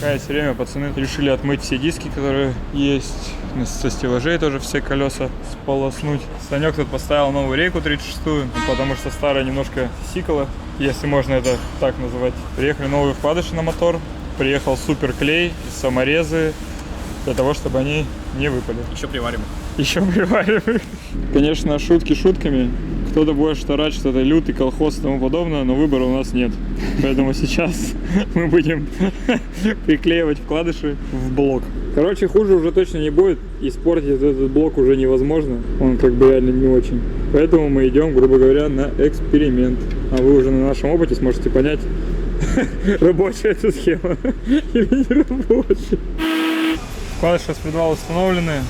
Такая время пацаны решили отмыть все диски, которые есть. Со стеллажей тоже все колеса сполоснуть. Санек тут поставил новую рейку 36-ю, потому что старая немножко сикала, если можно это так называть. Приехали новые вкладыши на мотор. Приехал супер клей, саморезы, для того, чтобы они не выпали. Еще приварим. Еще привариваю. Конечно, шутки шутками. Кто-то будет штарать, что это лютый колхоз и тому подобное, но выбора у нас нет. Поэтому сейчас мы будем приклеивать вкладыши в блок. Короче, хуже уже точно не будет. Испортить этот блок уже невозможно. Он как бы реально не очень. Поэтому мы идем, грубо говоря, на эксперимент. А вы уже на нашем опыте сможете понять, рабочая эта схема или не рабочая. Вкладыши с предвала установлены.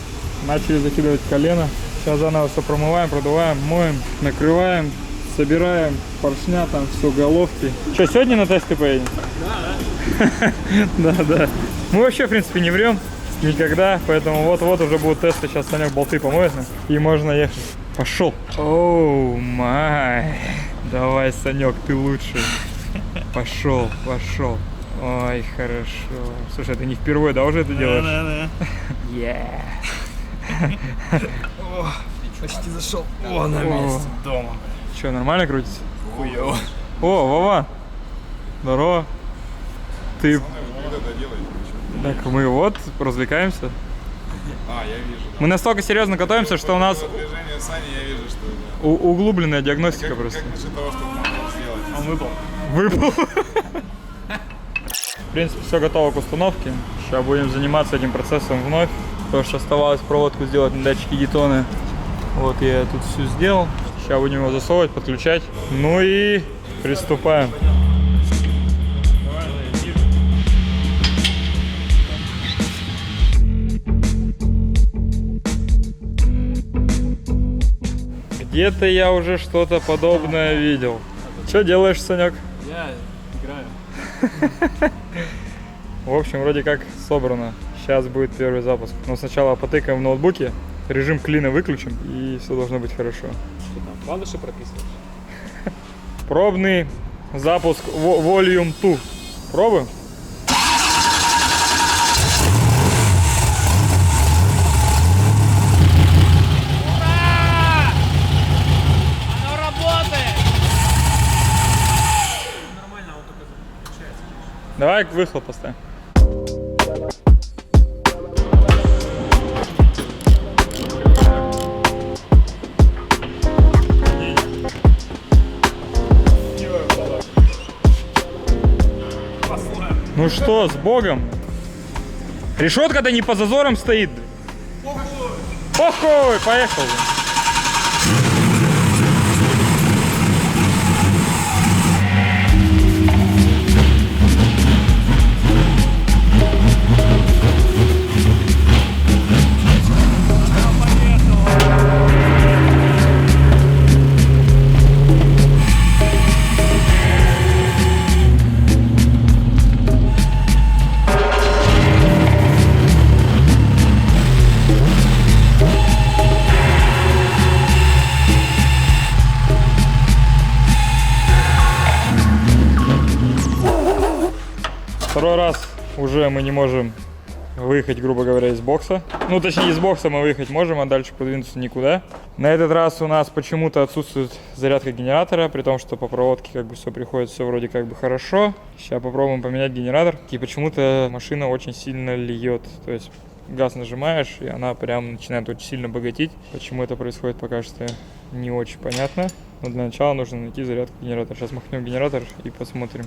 Начали закидывать колено. Сейчас заново все промываем, продуваем, моем, накрываем, собираем поршня, там все, головки. Что, сегодня на тесты поедем? Да. Да. Мы вообще, в принципе, не врем никогда, поэтому вот-вот уже будут тесты. Сейчас Санек болты помоет, и можно ехать. Пошел. Оу, май. Давай, Санек, ты лучший. Пошел. Ой, хорошо. Слушай, ты не впервые, да, уже это делаешь? Да. О, почти зашел. О, на месте дома. Че, нормально крутится? Хуёво. О, Вова. Здорово. Ты... Так, мы вот развлекаемся. А, я вижу. Мы настолько серьезно готовимся, что у нас Движение Сани, я вижу, что... углубленная диагностика просто. Как насчет того, чтобы можно сделать? Он выпал. Выпал. В принципе, все готово к установке. Сейчас будем заниматься этим процессом вновь. Потому что оставалось проводку сделать на датчике Дитоны. Вот я тут все сделал. Сейчас будем его засовывать, подключать. Ну и приступаем. Где-то я уже что-то подобное видел. Что делаешь, Санек? Я играю. В общем, вроде как собрано. Сейчас будет первый запуск. Но сначала потыкаем в ноутбуке, режим клина выключим, и все должно быть хорошо. Что там, вкладыши прописываешь? Пробный запуск Volume 2. Пробуем? Ура! Оно работает! Нормально, он только включается. Давай выхлоп поставим. Ну что, с Богом? Решетка-то не по зазорам стоит. Похуй, поехал. Второй раз уже мы не можем выехать, грубо говоря, из бокса. Ну, точнее, из бокса мы выехать можем, а дальше продвинуться никуда. На этот раз у нас почему-то отсутствует зарядка генератора, при том, что по проводке как бы все приходит, все вроде как бы хорошо. Сейчас попробуем поменять генератор. И почему-то машина очень сильно льет. То есть газ нажимаешь, и она прям начинает очень сильно богатеть. Почему это происходит, пока что не очень понятно. Но для начала нужно найти зарядку генератора. Сейчас махнем генератор и посмотрим.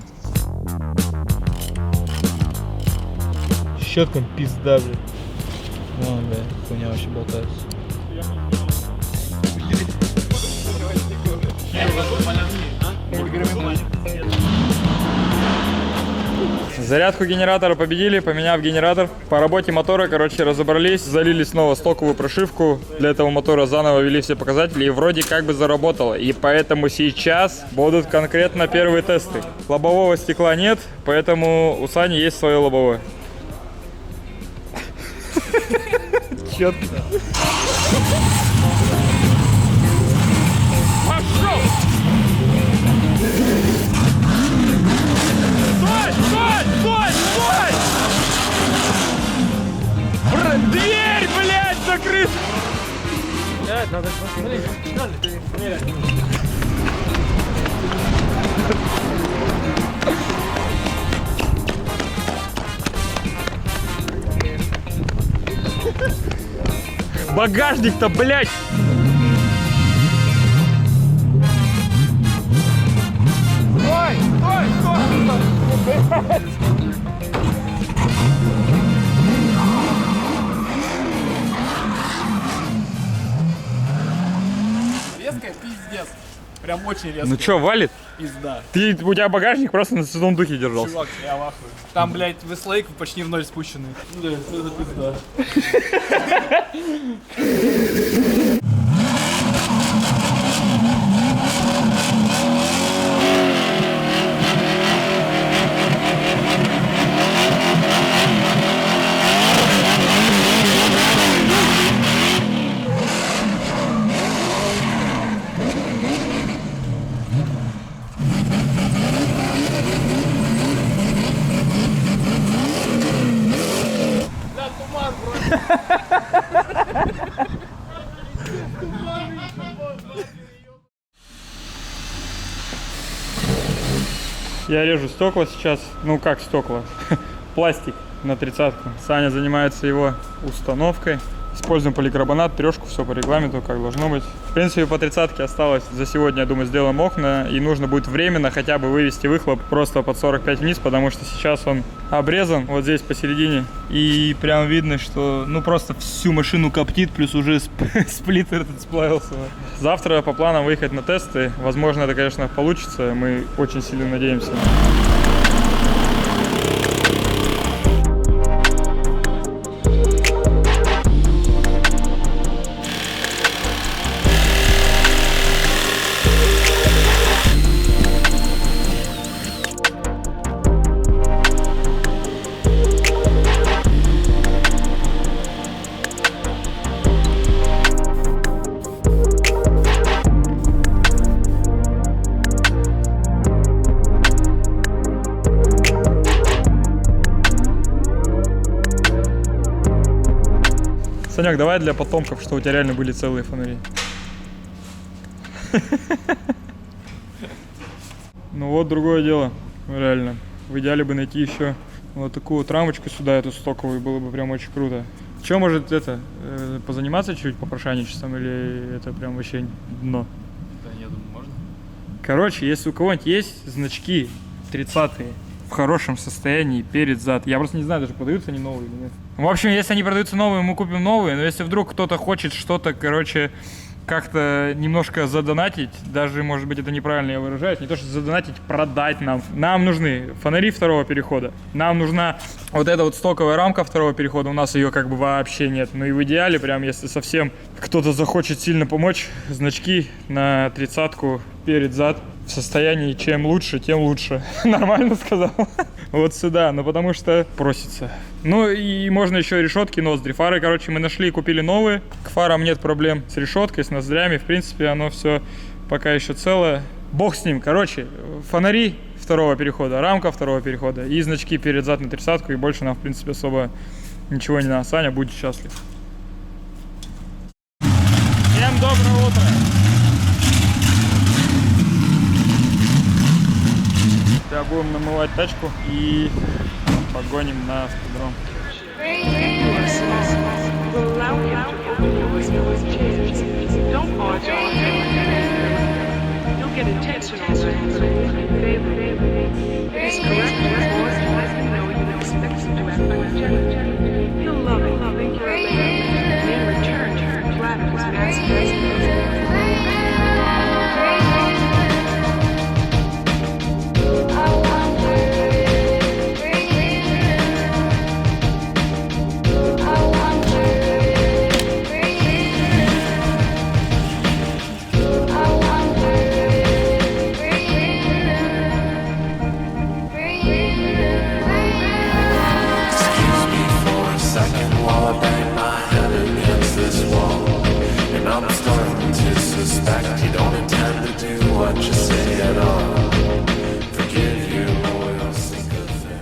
Щеткам пизда, блин. Вон, бля, хуйня вообще болтается. Зарядку генератора победили, поменяв генератор. По работе мотора, короче, разобрались, залили снова стоковую прошивку. Для этого мотора заново ввели все показатели и вроде как бы заработало. И поэтому сейчас будут конкретно первые тесты. Лобового стекла нет, поэтому у Сани есть свое лобовое. Четко. Пошел! Стой! Стой! Стой! Стой! Надо посмотреть. Надо. Багажник-то, блядь! Стой! Стой! Стой! Резкая пиздец. Прям очень резкая. Ну чё, валит? Пизда. У тебя багажник просто на святом духе держался. Чувак, я в ахуе. Там, блядь, веслейк почти в ноль спущенный. Да, это пизда. Я режу стекла сейчас, ну как стекла, пластик на 30-ку. Саня занимается его установкой. Используем поликарбонат, трешку, все по регламенту, как должно быть. В принципе, по 30-ке осталось за сегодня, я думаю, сделаем окна. И нужно будет временно хотя бы вывести выхлоп просто под 45 вниз, потому что сейчас он обрезан вот здесь посередине. И прям видно, что ну просто всю машину коптит, плюс уже сплиттер этот сплавился. Завтра по планам выехать на тесты. Возможно, это, конечно, получится. Мы очень сильно надеемся. Санек, давай для потомков, что у тебя реально были целые фонари. Ну вот другое дело, реально. В идеале бы найти еще вот такую вот рамочку сюда, эту стоковую, было бы прям очень круто. Че, может это, позаниматься чуть попрошайничеством или это прям вообще дно? Да, я думаю, можно. Короче, если у кого-нибудь есть значки 30-е в хорошем состоянии, перед, зад, я просто не знаю, даже продаются они новые или нет. В общем, если они продаются новые, мы купим новые, но если вдруг кто-то хочет что-то, короче, как-то немножко задонатить, даже, может быть, это неправильно я выражаюсь, не то что задонатить, продать нам. Нам нужны фонари второго перехода, нам нужна вот эта вот стоковая рамка второго перехода, у нас ее как бы вообще нет. Ну и в идеале, прям, если совсем кто-то захочет сильно помочь, значки на 30-ку перед-зад в состоянии чем лучше, тем лучше. Нормально сказал? Вот сюда, ну потому что просится. Ну и можно еще решетки, ноздри. Фары, короче, мы нашли и купили новые. К фарам нет проблем с решеткой, с ноздрями. В принципе, оно все пока еще целое. Бог с ним. Короче, фонари второго перехода, рамка второго перехода и значки перед-зад на 30-ку. И больше нам, в принципе, особо ничего не надо. Саня, будь счастлив. Всем доброе утро! Сейчас будем намывать тачку и погоним на автодром.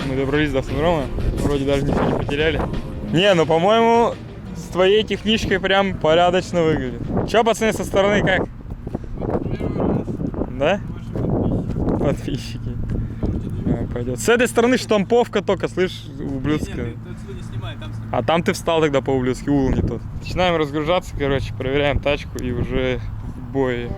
Мы добрались до автодрома, вроде даже ничего не потеряли. Не, ну по-моему, с твоей техничкой прям порядочно выглядит. Че, пацаны, со стороны как? Да? Подписчики. Пойдет. С этой стороны штамповка только, слышь, ублюдская. А там ты встал тогда по-ублюдски, угол не тот. Начинаем разгружаться, короче, проверяем тачку и уже в бой.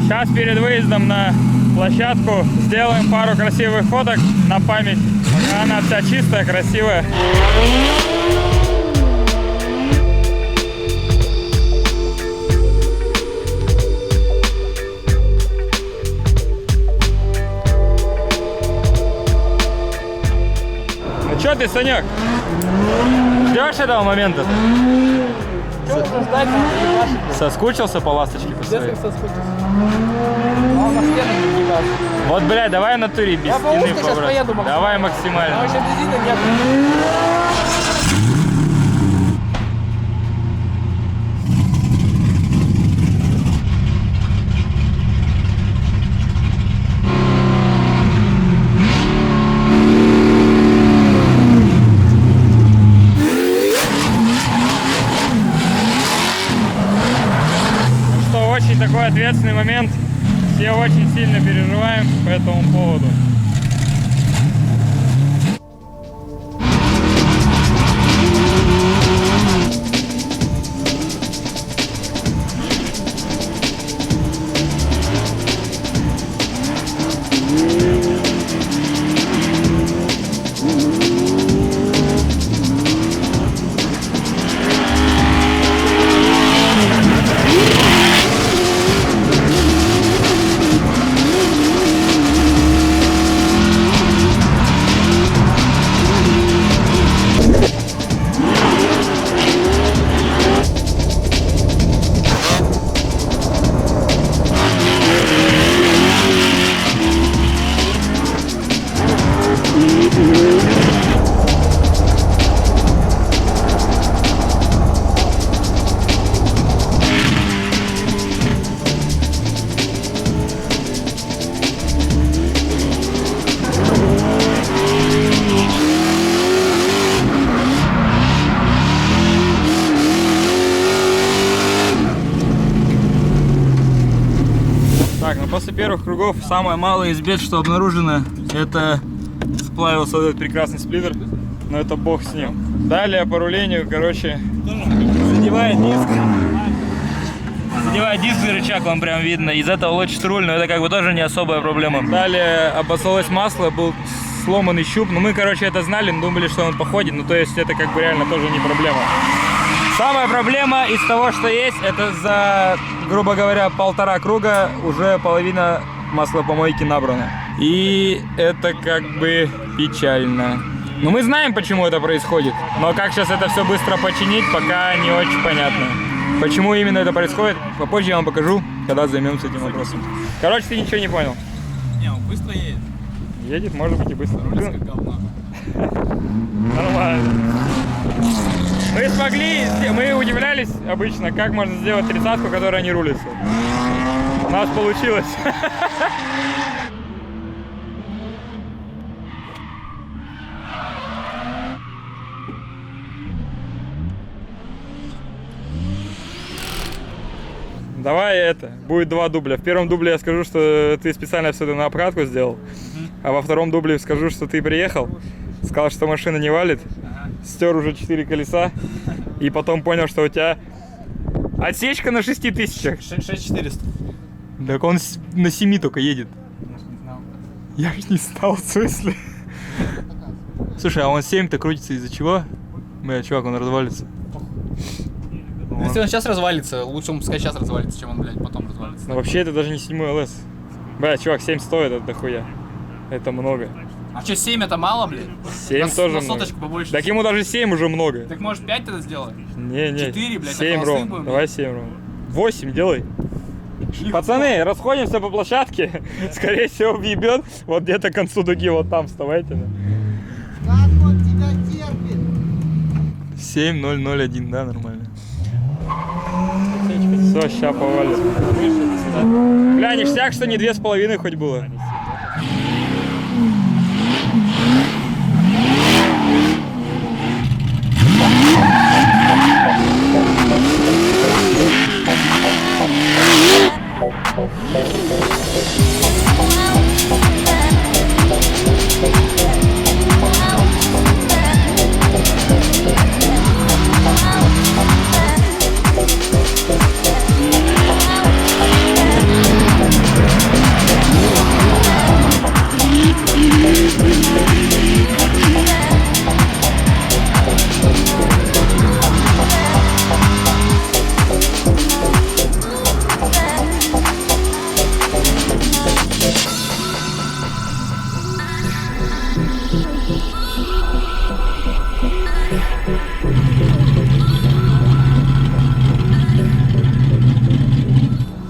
Сейчас перед выездом на площадку сделаем пару красивых фоток на память. Пока она вся чистая, красивая. Ну чё ты, Санек? Ждешь этого момента? Соскучился по ласточке посмотреть? Вот, блядь, давай в натуре без стены побрать. Давай максимально. Очень такой ответственный момент. Все очень сильно переживаем по этому поводу. Так, ну после первых кругов самое малое из бед, что обнаружено, это сплавился вот этот прекрасный сплиттер, но это бог с ним. Далее по рулению, короче, задевает диск. Задевает диск и рычаг, вам прям видно. Из этого лочит руль, но это как бы тоже не особая проблема. Далее обоссалось масло, был сломанный щуп. Ну мы, короче, это знали, но думали, что он походит. Ну то есть это как бы реально тоже не проблема. Самая проблема из того, что есть, это за, грубо говоря, 1,5 круга уже половина маслопомойки набрана. И это как бы печально. Но мы знаем, почему это происходит. Но как сейчас это все быстро починить, пока не очень понятно. Почему именно это происходит, попозже я вам покажу, когда займемся этим вопросом. Короче, ты ничего не понял. Не, он быстро едет. Едет, может быть, и быстро. Рулится как говно. Нормально. Мы смогли, мы удивлялись обычно, как можно сделать 30-ку, которая не рулится. У нас получилось. Давай это, будет 2 дубля. В первом дубле я скажу, что ты специально все это на обкатку сделал, а во втором дубле скажу, что ты приехал, сказал, что машина не валит, стер уже 4 колеса, и потом понял, что у тебя отсечка на 6000. 6400. Так он на 7 только едет. Я ж не знал, в смысле. Слушай, а он 7-то крутится из-за чего? Бля, чувак, он развалится. Если он сейчас развалится, лучше он пускай сейчас развалится, чем он, блядь, потом развалится. Но вообще это даже не 7 ЛС. Бля, чувак, 7 стоит, это дохуя. Это много. А что, 7 это мало, блядь? 7 тоже на много. соточку побольше. Так ему даже 7 уже много. Так может 5 тогда сделать? Не, 4, блядь, 7 ровно. Давай 7 ровно. 8 делай. Пацаны, расходимся по площадке. Скорее всего, въебет. Вот где-то к концу дуги, вот там вставайте. Как он тебя терпит? 7-0-0-1, да, нормально. Все, ща повалит. Бля, ништяк, что не 2,5 хоть было.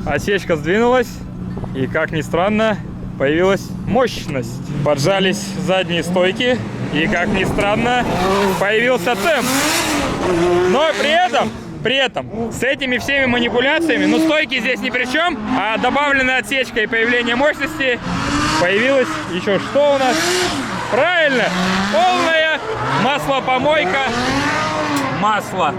Осечка сдвинулась, и, как ни странно, появилась мощность. Поджались задние стойки, и, как ни странно, появился темп. Но при этом, с этими всеми манипуляциями, ну, стойки здесь ни при чем, а добавленная отсечка и появление мощности появилось еще что у нас? Правильно, полная маслопомойка масла.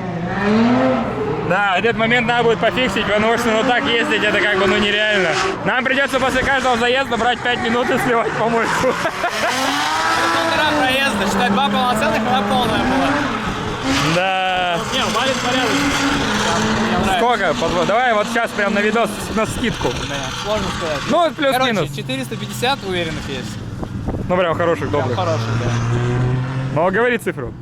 Да, этот момент надо будет пофиксить, потому что так ездить это как бы нереально. Нам придется после каждого заезда брать 5 минут и сливать помойку. Полтора проезда, считай, 2 полноценных, она полная была. Да. Не, валит порядок. Сколько? Давай вот сейчас прям на видос на скидку. Да, сложно сказать. Ну, плюс-минус. Короче, 450 уверенных есть. Ну, прям хороших, добрых. Прям хороших, да. Ну, говори цифру.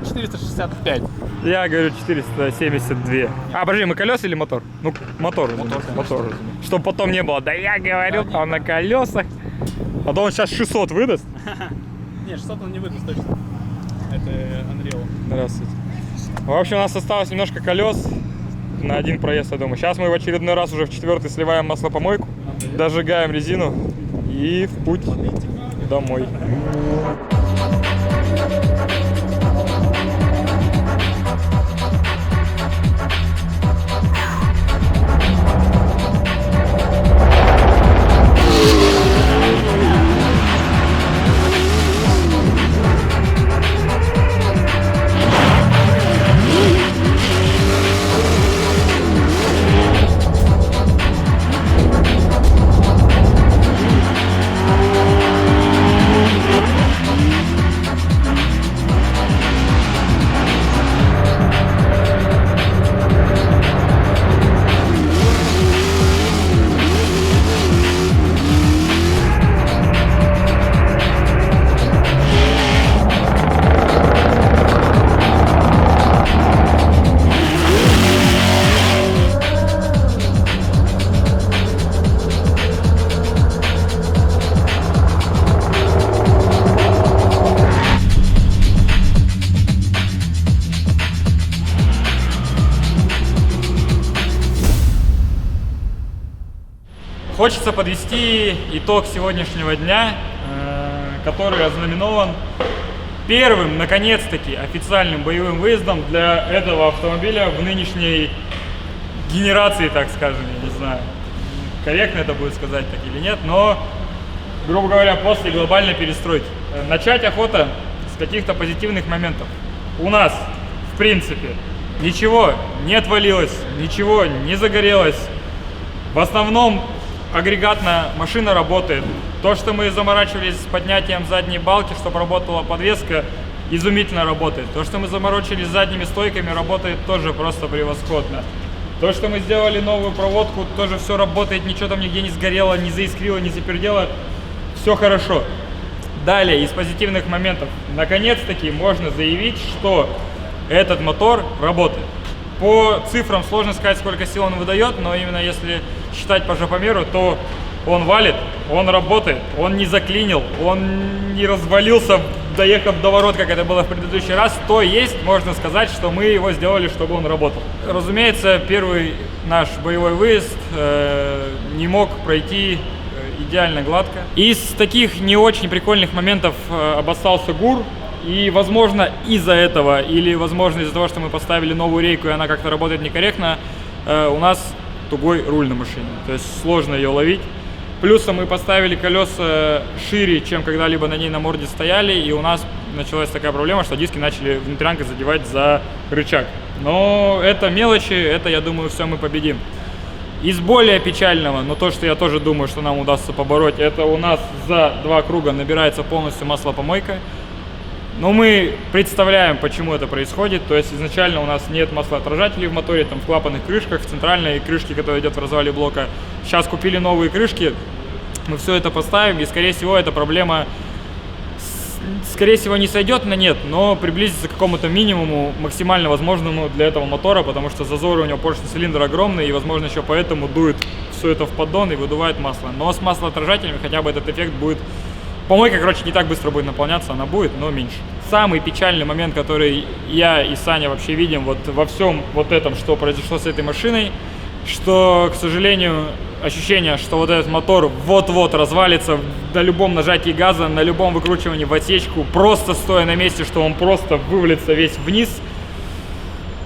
465. Я говорю 472. А, подожди, мы колеса или мотор? Ну, мотор. Мотор. Чтобы потом не было. Да я говорил, там на колесах. А то он сейчас 600 выдаст. Не, 600 он не выдаст точно. Это Unreal. Здравствуйте. В общем, у нас осталось немножко колес на один проезд, я думаю. Сейчас мы в очередной раз уже в 4-й сливаем маслопомойку, дожигаем резину и в путь домой. Хочется подвести итог сегодняшнего дня, который ознаменован первым, наконец-таки, официальным боевым выездом для этого автомобиля в нынешней генерации, так скажем, я не знаю, корректно это будет сказать так или нет, но, грубо говоря, после глобальной перестройки. Начать охота с каких-то позитивных моментов. У нас, в принципе, ничего не отвалилось, ничего не загорелось. В основном агрегатная машина работает. То, что мы заморачивались с поднятием задней балки, чтобы работала подвеска, изумительно работает. То, что мы заморочились с задними стойками, работает тоже просто превосходно. То, что мы сделали новую проводку, тоже все работает, ничего там нигде не сгорело, не заискрило, не запердело. Все хорошо. Далее, из позитивных моментов. Наконец-таки можно заявить, что этот мотор работает. По цифрам сложно сказать, сколько сил он выдает, но именно если считать по жопомеру, то он валит, он работает, он не заклинил, он не развалился, доехав до ворот, как это было в предыдущий раз. То есть, можно сказать, что мы его сделали, чтобы он работал. Разумеется, первый наш боевой выезд не мог пройти идеально гладко. Из таких не очень прикольных моментов обоссался ГУР. И, возможно, из-за этого, или, возможно, из-за того, что мы поставили новую рейку, и она как-то работает некорректно, у нас тугой руль на машине. То есть сложно ее ловить. Плюсом мы поставили колеса шире, чем когда-либо на ней на морде стояли, и у нас началась такая проблема, что диски начали внутрянкой задевать за рычаг. Но это мелочи, это, я думаю, все мы победим. Из более печального, но то, что я тоже думаю, что нам удастся побороть, это у нас за 2 круга набирается полностью маслопомойка. Но мы представляем, почему это происходит. То есть изначально у нас нет маслоотражателей в моторе, там в клапанных крышках, в центральной крышке, которая идет в развале блока. Сейчас купили новые крышки, мы все это поставим, и скорее всего эта проблема, скорее всего, не сойдет на нет, но приблизится к какому-то минимуму максимально возможному для этого мотора, потому что зазоры у него поршень цилиндра огромный, и возможно еще поэтому дует все это в поддон и выдувает масло. Но с маслоотражателями хотя бы этот эффект будет. Помойка, короче, не так быстро будет наполняться, она будет, но меньше. Самый печальный момент, который я и Саня вообще видим вот во всем вот этом, что произошло с этой машиной, что, к сожалению, ощущение, что вот этот мотор вот-вот развалится на любом нажатии газа, на любом выкручивании в отсечку, просто стоя на месте, что он просто вывалится весь вниз.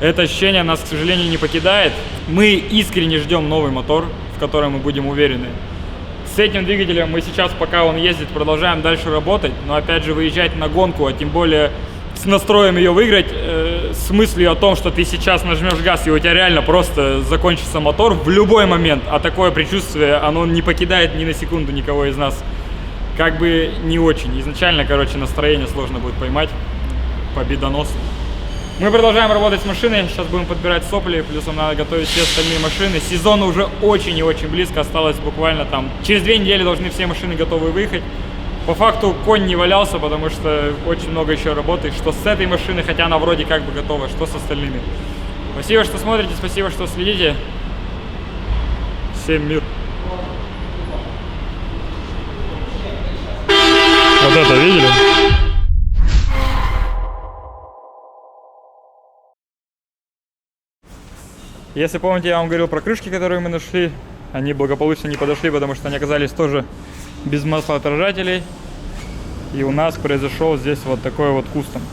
Это ощущение нас, к сожалению, не покидает. Мы искренне ждем новый мотор, в котором мы будем уверены. С этим двигателем мы сейчас, пока он ездит, продолжаем дальше работать, но опять же выезжать на гонку, а тем более с настроем ее выиграть, с мыслью о том, что ты сейчас нажмешь газ и у тебя реально просто закончится мотор в любой момент, а такое предчувствие, оно не покидает ни на секунду никого из нас, как бы не очень. Изначально, короче, настроение сложно будет поймать, победоносно. Мы продолжаем работать с машиной, сейчас будем подбирать сопли, плюсом надо готовить все остальные машины. Сезон уже очень и очень близко, осталось буквально там, через 2 недели должны все машины готовы выехать. По факту конь не валялся, потому что очень много еще работы, что с этой машиной, хотя она вроде как бы готова, что с остальными. Спасибо, что смотрите, спасибо, что следите. Всем мир. Вот это видели? Если помните, я вам говорил про крышки, которые мы нашли. Они благополучно не подошли, потому что они оказались тоже без маслоотражателей. И у нас произошел здесь вот такой вот кустом.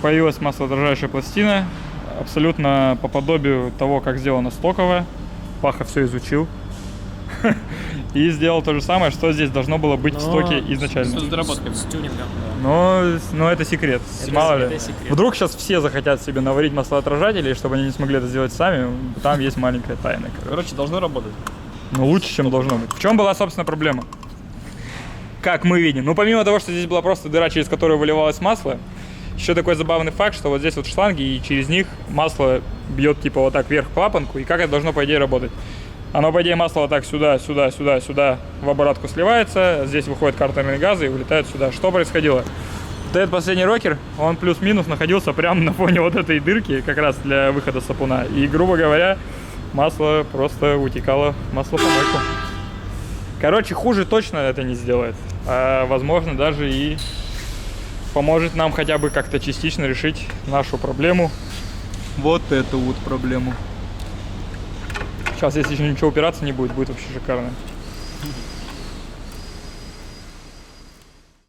Появилась маслоотражающая пластина, абсолютно по подобию того, как сделана стоковая. Паха все изучил. И сделал то же самое, что здесь должно было быть в стоке изначально. С доработкой, с тюнингом. Но это секрет. Мало ли. Это секрет. Вдруг сейчас все захотят себе наварить маслоотражатели, чтобы они не смогли это сделать сами. Там есть маленькая тайна. Короче, должно работать. Ну, лучше, чем должно быть. В чем была, собственно, проблема? Как мы видим. Ну, помимо того, что здесь была просто дыра, через которую выливалось масло, еще такой забавный факт, что вот здесь вот шланги, и через них масло бьет типа вот так вверх в клапанку. И как это должно, по идее, работать? Оно, по идее, масло вот так сюда, сюда, сюда, сюда в оборотку сливается. Здесь выходят картерные газы и улетают сюда. Что происходило? Вот этот последний рокер, он плюс-минус находился прямо на фоне вот этой дырки, как раз для выхода сапуна. И, грубо говоря, масло просто утекало в маслопомойку. Короче, хуже точно это не сделает. А, возможно, даже и поможет нам хотя бы как-то частично решить нашу проблему. Вот эту вот проблему. Сейчас, если еще ничего упираться не будет, будет вообще шикарно.